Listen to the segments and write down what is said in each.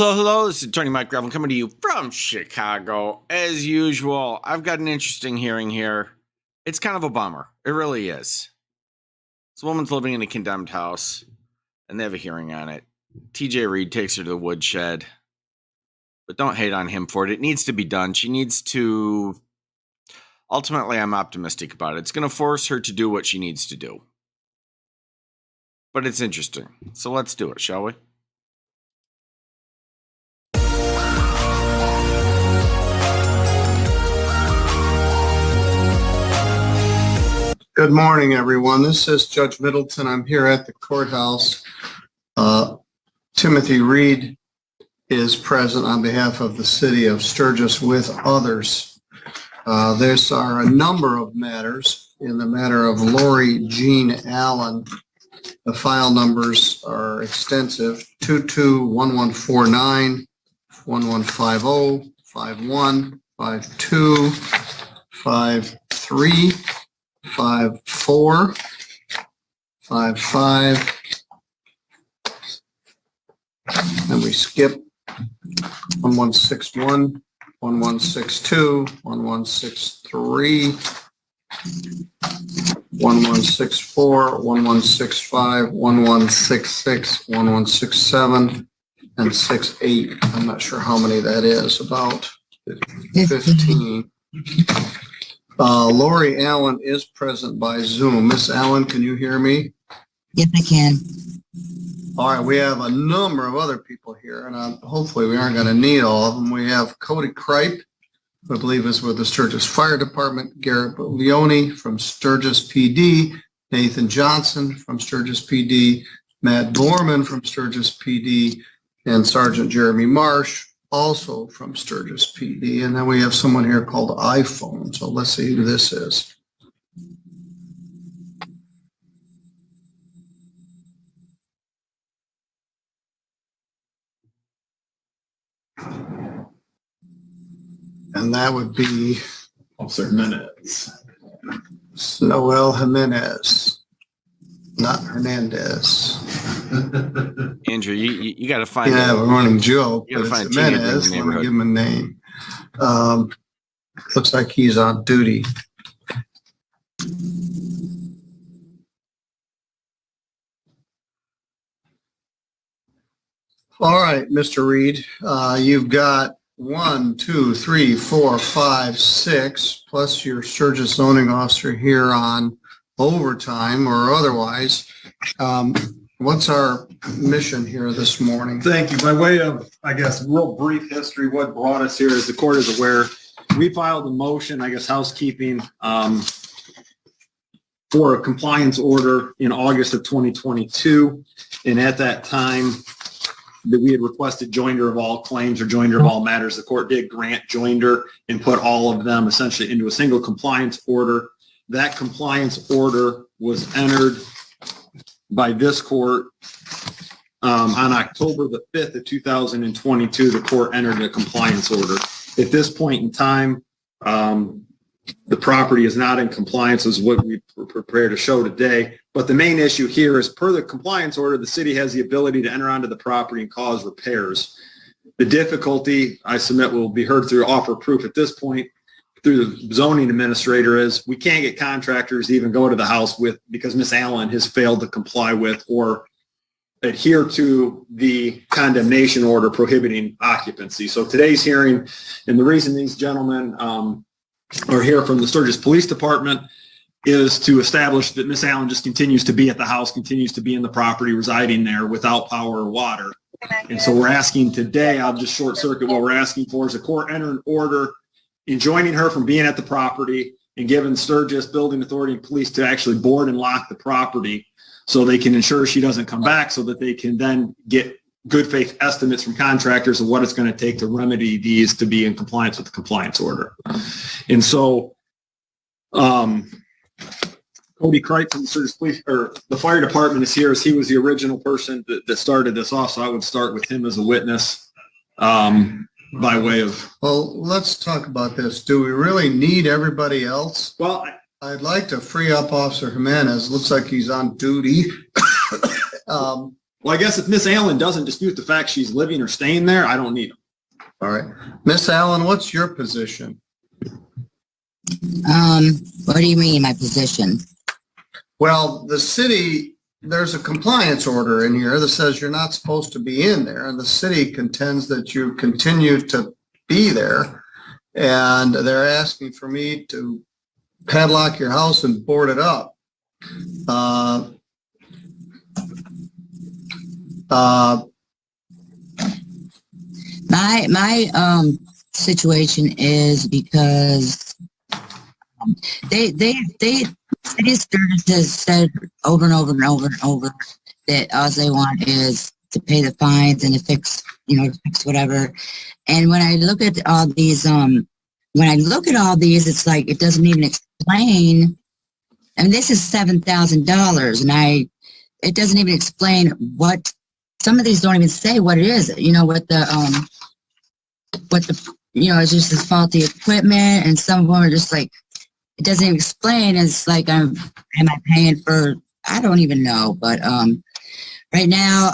Hello, this is Attorney Mike Gravel coming to you from Chicago. As usual, I've got an interesting hearing here. It's kind of a bummer. It really is. This woman's living in a condemned house, and they have a hearing on it. TJ Reed takes her to the woodshed, but don't hate on him for it. It needs to be done. She needs to... Ultimately, I'm optimistic about it. It's going to force her to do what she needs to do. But it's interesting. So let's do it, shall we? Good morning, everyone. This is Judge Middleton. I'm here at the courthouse. Timothy Reed is present on behalf of the city of Sturgis with others. There are a number of matters. In the matter of Lori Jean Allen, the file numbers are extensive: 221149, 1150, 51, 52, 53, 54, 55, and we skip 1161, 1162, 1163, 1164, 1165, 1166, 1167, and 68. I'm not sure how many that is, about 15. Lori Allen is present by Zoom. Miss Allen, can you hear me? Yes, I can. All right, we have a number of other people here, and hopefully we aren't going to need all of them. We have Cody Kripe, who I believe is with the Sturgis Fire Department, Garrett Leone from Sturgis PD, Nathan Johnson from Sturgis PD, Matt Borman from Sturgis PD, and Sergeant Jeremy Marsh, also from Sturgis PD. And then we have someone here called iPhone. So let's see who this is. And that would be Officer Jimenez. Noel Jimenez, not Hernandez. Andrew, you got to find Yeah, a running joke, You but gotta it's find Jimenez. teenagers in the Let me neighborhood. give him a name. Looks like he's on duty. All right, Mr. Reed, you've got 1, 2, 3, 4, 5, 6, plus your Sturgis zoning officer here on overtime or otherwise. What's our mission here this morning? Thank you. By way of, I guess, real brief history, what brought us here, as the court is aware, we filed a motion, I guess, housekeeping, for a compliance order in August of 2022. And at that time, that we had requested joinder of all claims or joinder of all matters. The court did grant joinder and put all of them essentially into a single compliance order. That compliance order was entered by this court on October the 5th of 2022. The court entered a compliance order. At this point in time, the property is not in compliance, is what we were prepared to show today. But the main issue here is, per the compliance order, the city has the ability to enter onto the property and cause repairs. The difficulty, I submit, will be heard through offer proof at this point through the zoning administrator, is we can't get contractors to even go to the house because Miss Allen has failed to comply with or adhere to the condemnation order prohibiting occupancy. So today's hearing, and the reason these gentlemen are here from the Sturgis Police Department, is to establish that Miss Allen just continues to be at the house, continues to be in the property, residing there without power or water. And so we're asking today, I'll just short circuit, what we're asking for is a court enter an order enjoining her from being at the property and giving Sturgis Building Authority and police to actually board and lock the property so they can ensure she doesn't come back, so that they can then get good faith estimates from contractors of what it's going to take to remedy these to be in compliance with the compliance order. And so Cody Kripe from the Sturgis Police, or the fire department, is here, as he was the original person that started this off. So I would start with him as a witness by way of. Well, let's talk about this. Do we really need everybody else? Well, I'd like to free up Officer Jimenez. Looks like he's on duty. Well, I guess if Miss Allen doesn't dispute the fact she's living or staying there, I don't need them. All right. Miss Allen, what's your position? What do you mean, my position? Well, the city, there's a compliance order in here that says you're not supposed to be in there, and the city contends that you continue to be there, and they're asking for me to padlock your house and board it up. My situation is because City Sturgis has said over and over and over and over that all they want is to pay the fines and to fix, to fix whatever. And when I look at all these, it's like it doesn't even explain. I mean, this is $7,000, and it doesn't even explain what. Some of these don't even say what it is. It's just this faulty equipment, and some of them are just like, it doesn't even explain. It's like, am I paying for, I don't even know. But right now,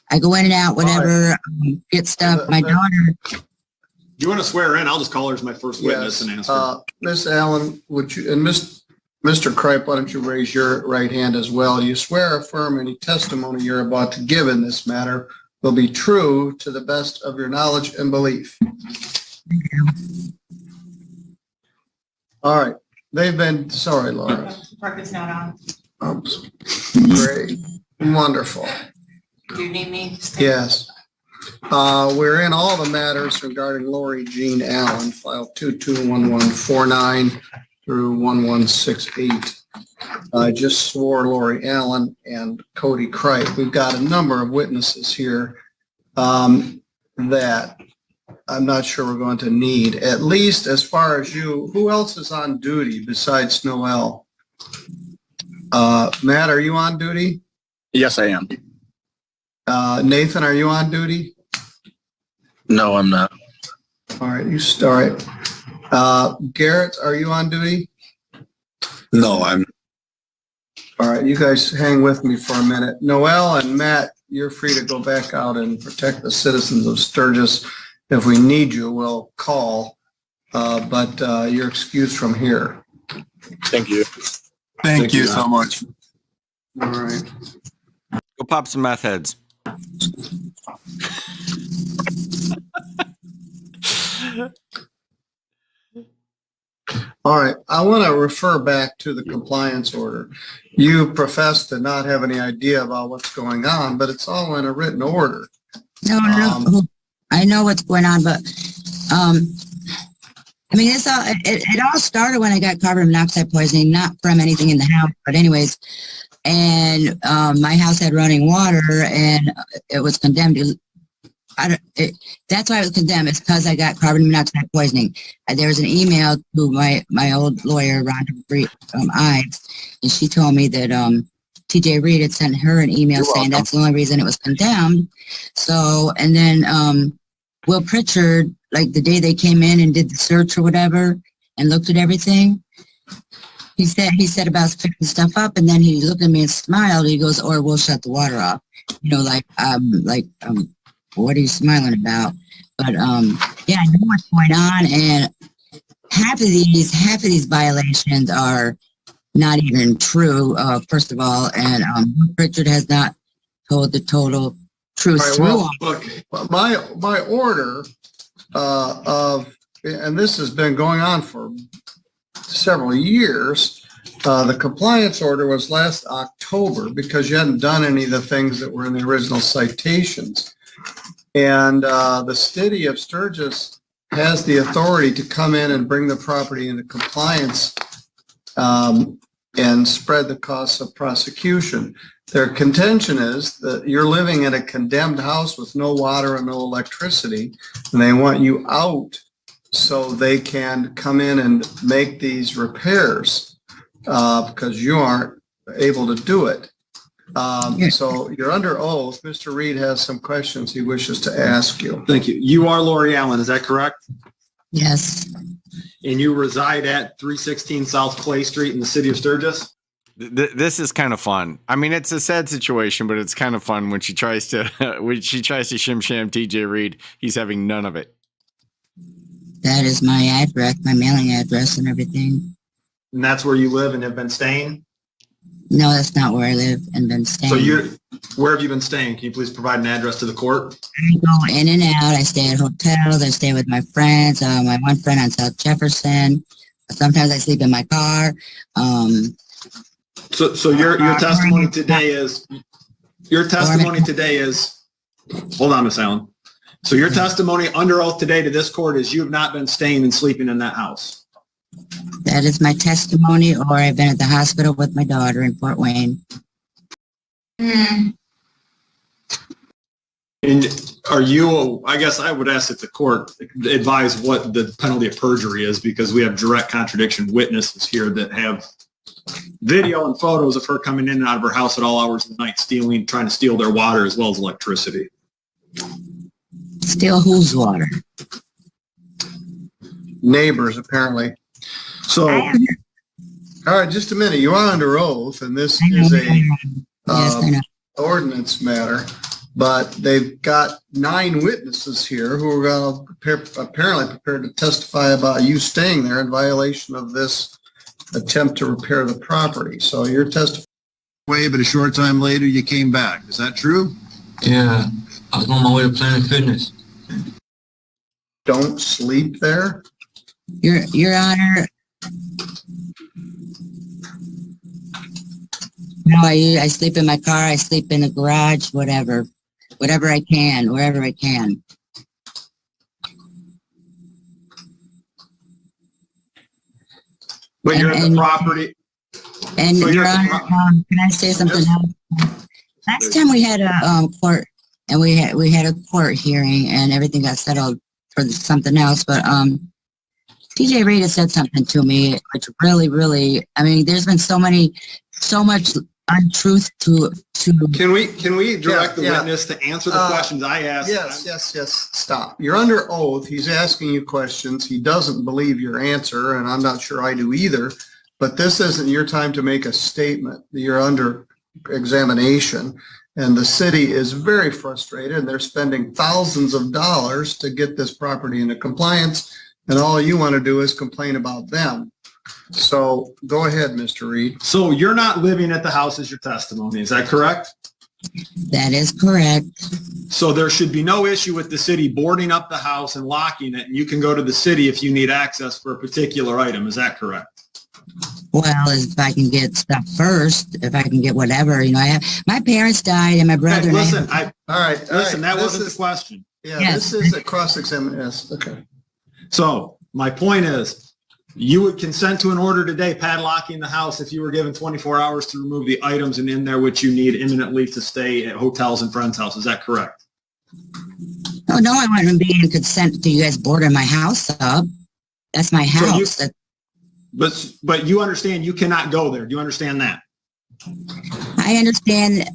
I go in and out, whatever, get stuff. My daughter. You want to swear in? I'll just call her as my first witness and answer. Miss Allen, would you, and Mr. Kripe, why don't you raise your right hand as well? Do you swear or affirm any testimony you're about to give in this matter will be true to the best of your knowledge and belief? All right. Sorry, Laura. Record's not on. Oops. Great. Wonderful. Do you need me? Yes. We're in all the matters regarding Lori Jean Allen, file 221149 through 1168. I just swore Lori Allen and Cody Kripe. We've got a number of witnesses here that I'm not sure we're going to need, at least as far as you. Who else is on duty besides Noel? Matt, are you on duty? Yes, I am. Nathan, are you on duty? No, I'm not. All right, you start. Garrett, are you on duty? No, I'm. All right, you guys hang with me for a minute. Noel and Matt, you're free to go back out and protect the citizens of Sturgis. If we need you, we'll call, but you're excused from here. Thank you. Thank you so much. All right. Go pop some meth heads. All right, I want to refer back to the compliance order. You profess to not have any idea about what's going on, but it's all in a written order. No, I know what's going on, but I mean, it all started when I got carbon monoxide poisoning, not from anything in the house, but anyways. And my house had running water, and it was condemned. That's why it was condemned. It's because I got carbon monoxide poisoning. There was an email to my old lawyer, Rhonda Ives, and she told me that TJ Reed had sent her an email saying that's the only reason it was condemned. So, and then Will Pritchard, like the day they came in and did the search or whatever and looked at everything, he said about picking stuff up, and then he looked at me and smiled. He goes, "Or we'll shut the water off." What are you smiling about? But yeah, I know what's going on, and half of these violations are not even true. First of all, and Richard has not told the total truth. All right, well, look, my order and this has been going on for several years. The compliance order was last October because you hadn't done any of the things that were in the original citations. And the city of Sturgis has the authority to come in and bring the property into compliance and spread the costs of prosecution. Their contention is that you're living in a condemned house with no water and no electricity, and they want you out so they can come in and make these repairs because you aren't able to do it. So you're under oath. Mr. Reed has some questions he wishes to ask you. Thank you. You are Lori Allen, is that correct? Yes. And you reside at 316 South Clay Street in the city of Sturgis? This is kind of fun. I mean, it's a sad situation, but it's kind of fun when she tries to shim sham TJ Reed. He's having none of it. That is my address, my mailing address and everything. And that's where you live and have been staying? No, that's not where I live and been staying. So where have you been staying? Can you please provide an address to the court? I go in and out. I stay at hotels. I stay with my friends. My one friend on South Jefferson. Sometimes I sleep in my car. So your testimony today is, hold on, Miss Allen. So your testimony under oath today to this court is you have not been staying and sleeping in that house. That is my testimony, or I've been at the hospital with my daughter in Fort Wayne. And are you, I guess I would ask that the court advise what the penalty of perjury is, because we have direct contradiction witnesses here that have video and photos of her coming in and out of her house at all hours of the night, trying to steal their water as well as electricity. Steal whose water? Neighbors, apparently. So, all right, just a minute. You are under oath, and this is a ordinance matter, but they've got 9 witnesses here who are going to apparently prepared to testify about you staying there in violation of this attempt to repair the property. So you're testifying. But a short time later, you came back. Is that true? Yeah, I was on my way to Planet Fitness. Don't sleep there? Your Honor. No, I sleep in my car. I sleep in the garage, whatever I can, wherever I can. But you're at the property. And so Your Honor, can I say something else? Last time we had a court, and we had a court hearing, and everything got settled for something else. But TJ Reed has said something to me, which really, I mean, there's been so much untruth to. Can we direct the witness to answer the questions I asked? Yes. Stop. You're under oath. He's asking you questions. He doesn't believe your answer, and I'm not sure I do either. But this isn't your time to make a statement. You're under examination, and the city is very frustrated, and they're spending thousands of dollars to get this property into compliance, and all you want to do is complain about them. So go ahead, Mr. Reed. So you're not living at the house as your testimony, is that correct? That is correct. So there should be no issue with the city boarding up the house and locking it, and you can go to the city if you need access for a particular item, is that correct? Well, if I can get stuff first, if I can get whatever, I have, my parents died and my brother. Hey, listen, all right. That wasn't the question. Yeah, yes. This is a cross-examination. Yes, okay. So my point is, you would consent to an order today padlocking the house if you were given 24 hours to remove the items and in there which you need imminently to stay at hotels and friends' houses. Is that correct? Oh, no, I wouldn't be in consent to you guys boarding my house up. That's my house. So but you understand you cannot go there. Do you understand that? I understand.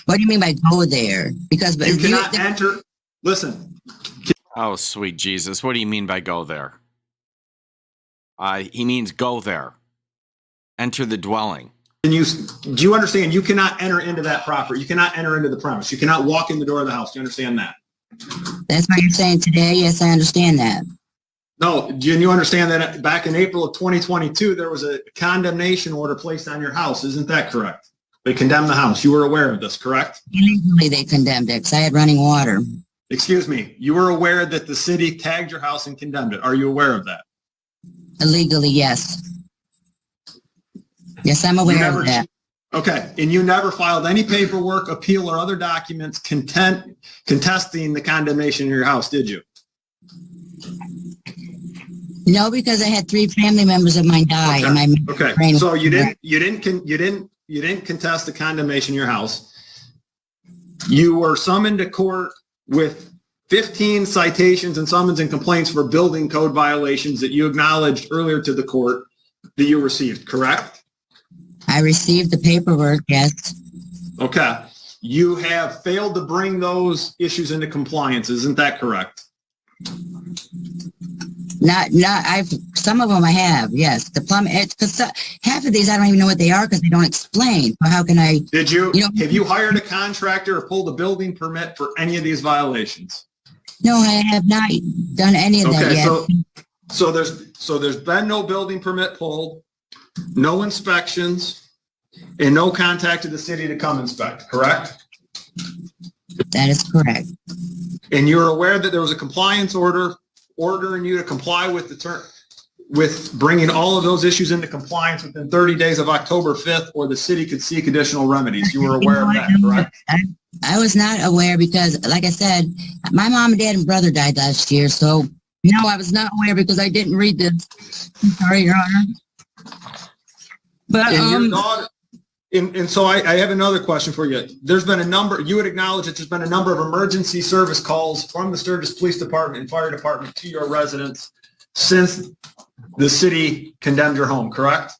What do you mean by go there? Because you cannot enter. Listen. Oh, sweet Jesus. What do you mean by go there? He means go there. Enter the dwelling. Do you understand you cannot enter into that property? You cannot enter into the premise. You cannot walk in the door of the house. Do you understand that? That's what you're saying today? Yes, I understand that. No, do you understand that back in April of 2022, there was a condemnation order placed on your house? Isn't that correct? They condemned the house. You were aware of this, correct? Illegally, they condemned it because I had running water. Excuse me. You were aware that the city tagged your house and condemned it. Are you aware of that? Illegally, yes. Yes, I'm aware of that. Okay. And you never filed any paperwork, appeal, or other documents contesting the condemnation in your house, did you? No, because I had 3 family members of mine die. Okay. And so you didn't contest the condemnation in your house. You were summoned to court with 15 citations and summons and complaints for building code violations that you acknowledged earlier to the court that you received, correct? I received the paperwork, yes. Okay. You have failed to bring those issues into compliance. Isn't that correct? Some of them I have, yes. The plumb, because half of these I don't even know what they are because they don't explain. So how can I? Did you, You know- have you hired a contractor or pulled a building permit for any of these violations? No, I have not done any of that Okay, yet. so there's been no building permit pulled, no inspections, and no contact to the city to come inspect, correct? That is correct. And you're aware that there was a compliance order ordering you to comply with with bringing all of those issues into compliance within 30 days of October 5th, or the city could seek additional remedies. You were aware of that, correct? I was not aware because, like I said, my mom and dad and brother died last year. So, no, I was not aware because I didn't read this. I'm sorry, Your Honor. But, And your daughter, and so I have another question for you. There's been a number, you would acknowledge that there's been a number of emergency service calls from the Sturgis Police Department and Fire Department to your residence since the city condemned your home, correct?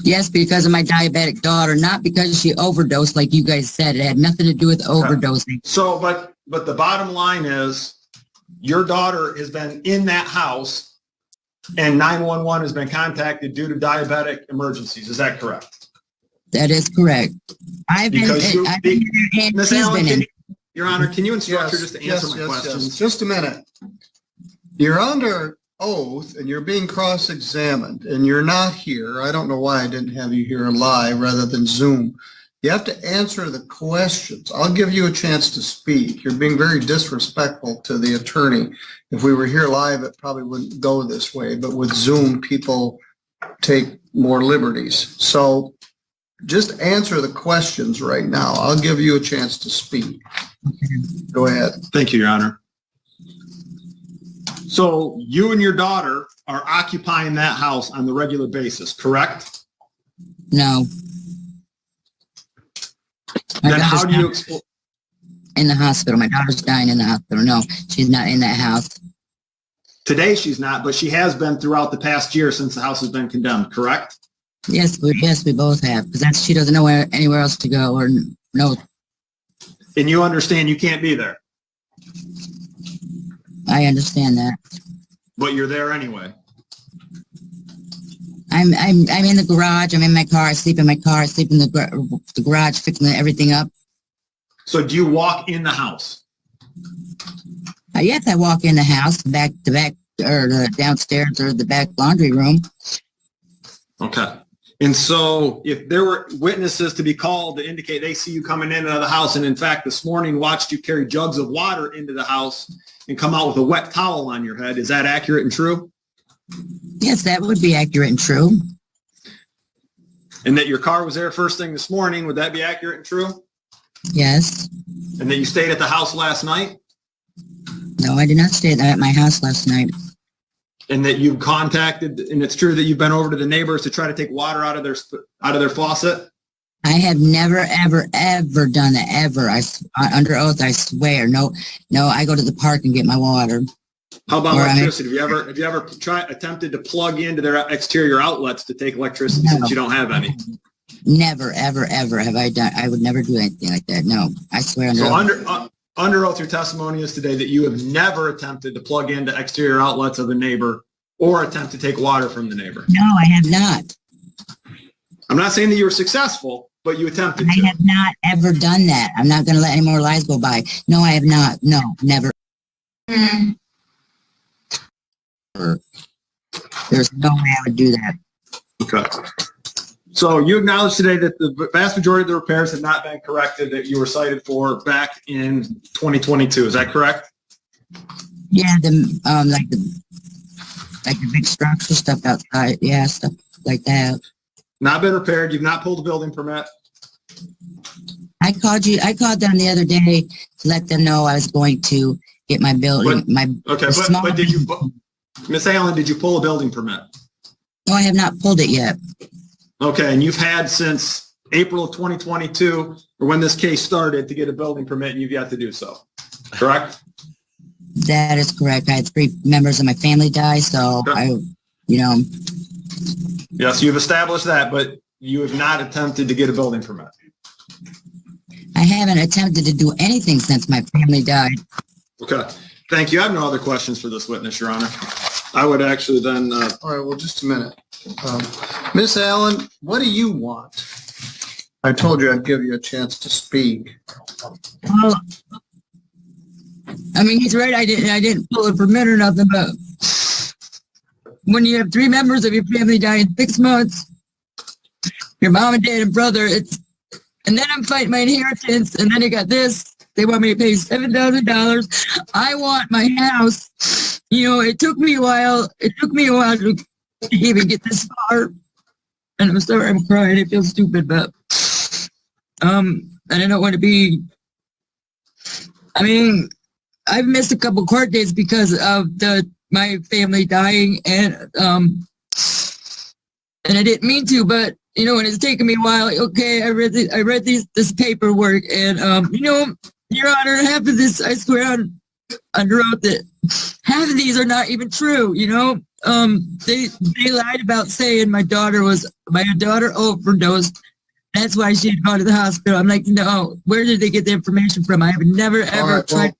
yes, because of my diabetic daughter, not because she overdosed like you guys said. It had nothing to do with overdosing. So, but the bottom line is your daughter has been in that house and 911 has been contacted due to diabetic emergencies. Is that correct? That is correct. I've been Because and Ms. she's Allen, been in. Your Honor, can you instruct her Yes, just to answer yes, my yes, questions? yes. Just a minute. You're under oath and you're being cross-examined and you're not here. I don't know why I didn't have you here live rather than Zoom. You have to answer the questions. I'll give you a chance to speak. You're being very disrespectful to the attorney. If we were here live, it probably wouldn't go this way, but with Zoom, people take more liberties. So just answer the questions right now. I'll give you a chance to speak. Go ahead. Thank you, Your Honor. So you and your daughter are occupying that house on the regular basis, correct? No. My Then how daughter's do you not explain? in the hospital. My daughter's dying in the hospital. No, she's not in that house. Today she's not, but she has been throughout the past year since the house has been condemned, correct? Yes, we both have because she doesn't know anywhere else to go or no. And you understand you can't be there, I understand that. but you're there anyway. I'm in the garage. I'm in my car. I sleep in my car. I sleep in the garage, fixing everything up. So do you walk in the house? Yes, I walk in the house, the back, or the downstairs or the back laundry room. Okay. And so if there were witnesses to be called to indicate they see you coming in and out of the house, and in fact, this morning watched you carry jugs of water into the house and come out with a wet towel on your head, is that accurate and true? Yes, that would be accurate and true. And that your car was there first thing this morning, would that be accurate and true? Yes. And that you stayed at the house last night? No, I did not stay at my house last night. And that you contacted, and it's true that you've been over to the neighbors to try to take water out of their faucet? I have never, ever, ever done that, ever. Under oath, I swear. No, I go to the park and get my water. How about Or electricity? Have you ever attempted to plug into their exterior outlets to take electricity since you don't have any? Never, ever, ever have I done. I would never do anything like that. No, I swear. So under oath, your testimony is today that you have never attempted to plug into exterior outlets of the neighbor or attempt to take water from the neighbor. No, I have not. I'm not saying that you were successful, but you attempted to. I have not ever done that. I'm not going to let any more lies go by. No, I have not. No, never. There's no way I would do that. Okay. So you acknowledge today that the vast majority of the repairs have not been corrected that you were cited for back in 2022. Is that correct? Yeah, like the big structure stuff outside. Yeah, stuff like that. Not been repaired. You've not pulled a building permit. I called them the other day to let them know I was going to get my building. But did you, Miss Allen, did you pull a building permit? No, I have not pulled it yet. Okay, and you've had since April of 2022, or when this case started, to get a building permit, and you've yet to do so, correct? That is correct. I had 3 members of my family die, so Okay. Yes, you've established that, but you have not attempted to get a building permit. I haven't attempted to do anything since my family died. Okay. Thank you. I have no other questions for this witness, Your Honor. I would actually then, All right, well, just a minute. Miss Allen, what do you want? I told you I'd give you a chance to speak. Well, I mean, he's right. I didn't pull a permit or nothing, but when you have 3 members of your family die in 6 months, your mom and dad and brother, and then I'm fighting my inheritance, and then you got this. They want me to pay $7,000. I want my house. You know, it took me a while. It took me a while to even get this far. And I'm sorry, I'm crying. It feels stupid, but and I don't want to be. I mean, I've missed a couple court dates because of my family dying, and I didn't mean to, but you know, and it's taken me a while. Okay, I read this paperwork, and you know, Your Honor, half of this, I swear on under oath that half of these are not even true. You know, they lied about saying my daughter overdosed. That's why she had gone to the hospital. I'm like, no, where did they get the information from? I have never ever tried.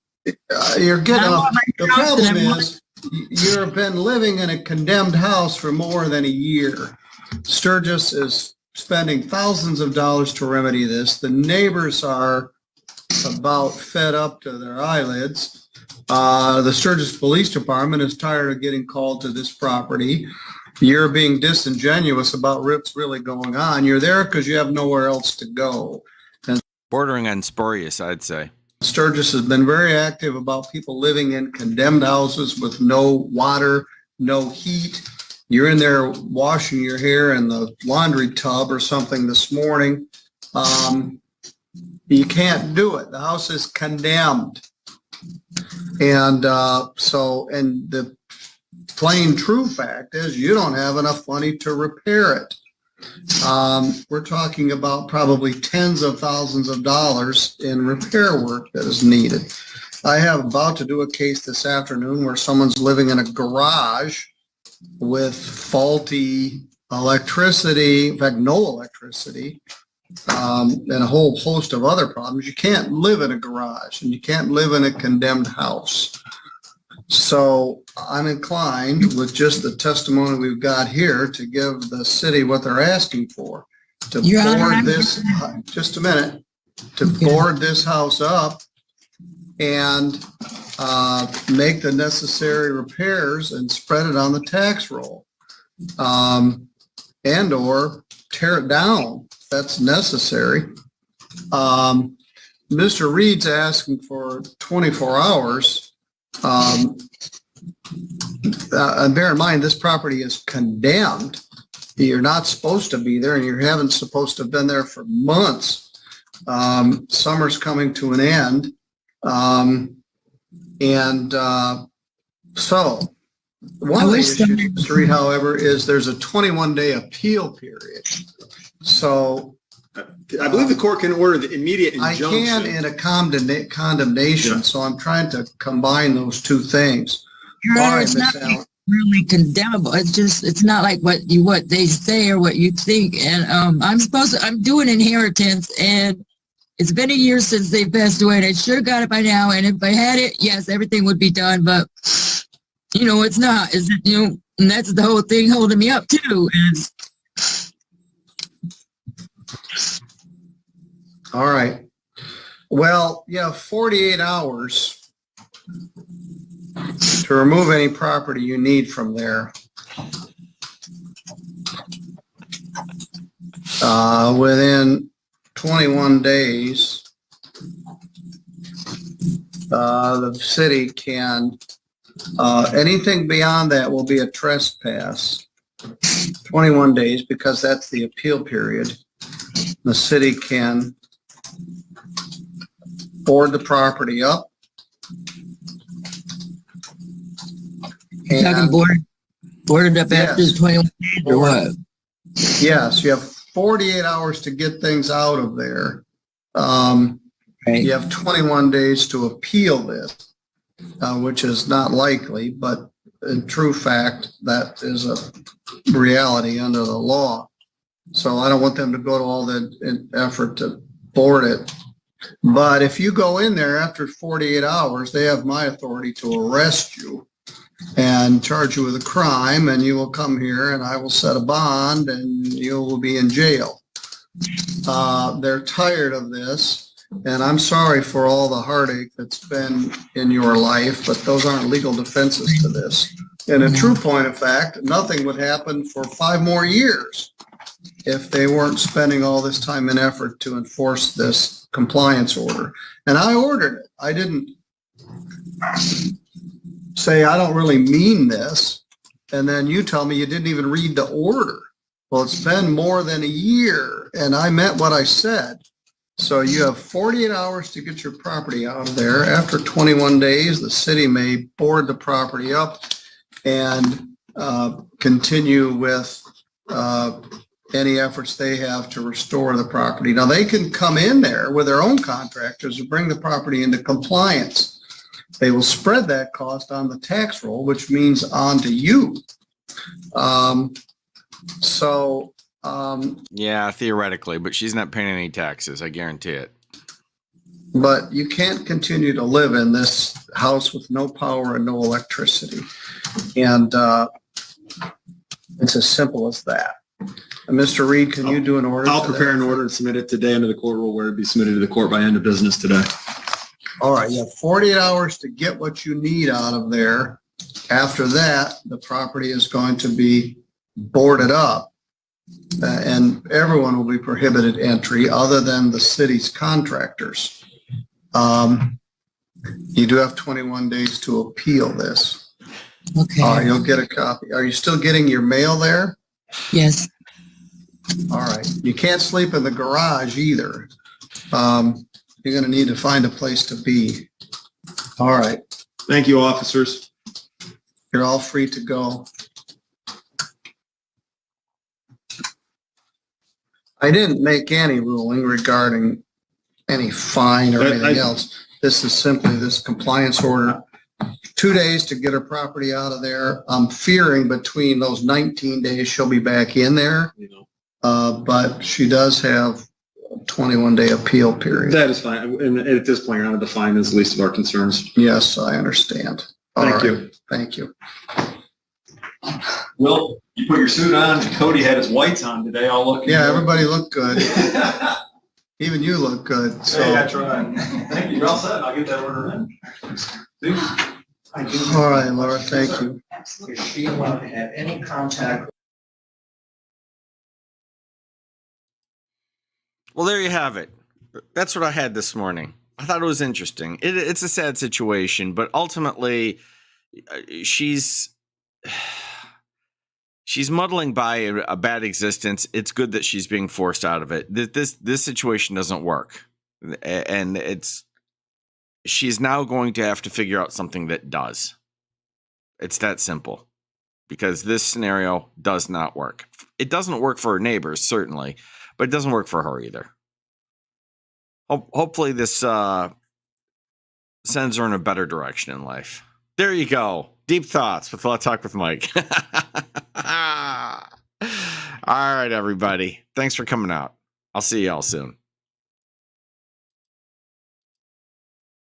You're getting off. The problem is you've been living in a condemned house for more than a year. Sturgis is spending thousands of dollars to remedy this. The neighbors are about fed up to their eyelids. The Sturgis Police Department is tired of getting called to this property. You're being disingenuous about what's really going on. You're there because you have nowhere else to go. Bordering on spurious, I'd say. Sturgis has been very active about people living in condemned houses with no water, no heat. You're in there washing your hair in the laundry tub or something this morning. You can't do it. The house is condemned. And and the plain true fact is you don't have enough money to repair it. We're talking about probably tens of thousands of dollars in repair work that is needed. I have about to do a case this afternoon where someone's living in a garage with faulty electricity, in fact, no electricity, and a whole host of other problems. You can't live in a garage and you can't live in a condemned house. So I'm inclined, with just the testimony we've got here, to give the city what they're asking for, to board this, just a minute, to board this house up and make the necessary repairs and spread it on the tax roll, and or tear it down if that's necessary. Mr. Reed's asking for 24 hours. Bear in mind, this property is condemned. You're not supposed to be there, and you haven't supposed to have been there for months. Summer's coming to an end. So one of the issues, Mr. Reed, however, is there's a 21-day appeal period. So I believe the court can order the immediate injunction. I can in a condemnation, yeah. So I'm trying to combine those two things. Your Honor, it's not really condemnable. It's not like what they say or what you think. And I'm doing inheritance, and it's been a year since they passed away, and I should have got it by now. And if I had it, yes, everything would be done. But you know, it's not. Is it? You know, and that's the whole thing holding me up too. Is all right. Well, you have 48 hours to remove any property you need from there. Within 21 days, the city can, anything beyond that will be a trespass. 21 days, because that's the appeal period. The city can board the property up. Talking boarded up after 21 days or what? Yes, you have 48 hours to get things out of there. Right. You have 21 days to appeal this, which is not likely, but in true fact, that is a reality under the law. So I don't want them to go to all the effort to board it But if you go in there after 48 hours, they have my authority to arrest you and charge you with a crime, and you will come here and I will set a bond and you will be in jail. They're tired of this, and I'm sorry for all the heartache that's been in your life, but those aren't legal defenses to this. And a true point of fact, nothing would happen for 5 more years if they weren't spending all this time and effort to enforce this compliance order. And I ordered it. I didn't say, I don't really mean this. And then you tell me you didn't even read the order. Well, it's been more than a year and I meant what I said. So you have 48 hours to get your property out of there. After 21 days, the city may board the property up and continue with any efforts they have to restore the property. Now, they can come in there with their own contractors and bring the property into compliance. They will spread that cost on the tax roll, which means onto you. Yeah, theoretically, but she's not paying any taxes. I guarantee it. But you can't continue to live in this house with no power and no electricity. And it's as simple as that. And Mr. Reed, can you do an order? I'll prepare an order and submit it today under the court rule where it'd be submitted to the court by end of business today. All right, you have 48 hours to get what you need out of there. After that, the property is going to be boarded up and everyone will be prohibited entry other than the city's contractors. You do have 21 days to appeal this. Okay. You'll get a copy. Are you still getting your mail there? Yes. All right. You can't sleep in the garage either. You're going to need to find a place to be. All right. Thank you, officers. You're all free to go. I didn't make any ruling regarding any fine or anything else. This is simply this compliance order. 2 days to get her property out of there. I'm fearing between those 19 days she'll be back in there. But she does have a 21-day appeal period. That is fine. And at this point, you're on to define as the least of our concerns. Yes, I understand. Thank you. Thank you. Will, you put your suit on. Cody had his whites on today. All looking Yeah, good. everybody looked good. Even you look good. So. Hey, I tried. Thank you. You're all set. I'll get that order in. All right, Laura, thank you. Is she allowed to have any contact? Well, there you have it. That's what I had this morning. I thought it was interesting. It's a sad situation, but ultimately, she's muddling by a bad existence. It's good that she's being forced out of it. This situation doesn't work, and she's now going to have to figure out something that does. It's that simple, because this scenario does not work. It doesn't work for her neighbors, certainly, but it doesn't work for her either. Hopefully this sends her in a better direction in life. There you go. Deep thoughts with Let's Talk with Mike. All right, everybody. Thanks for coming out. I'll see y'all soon.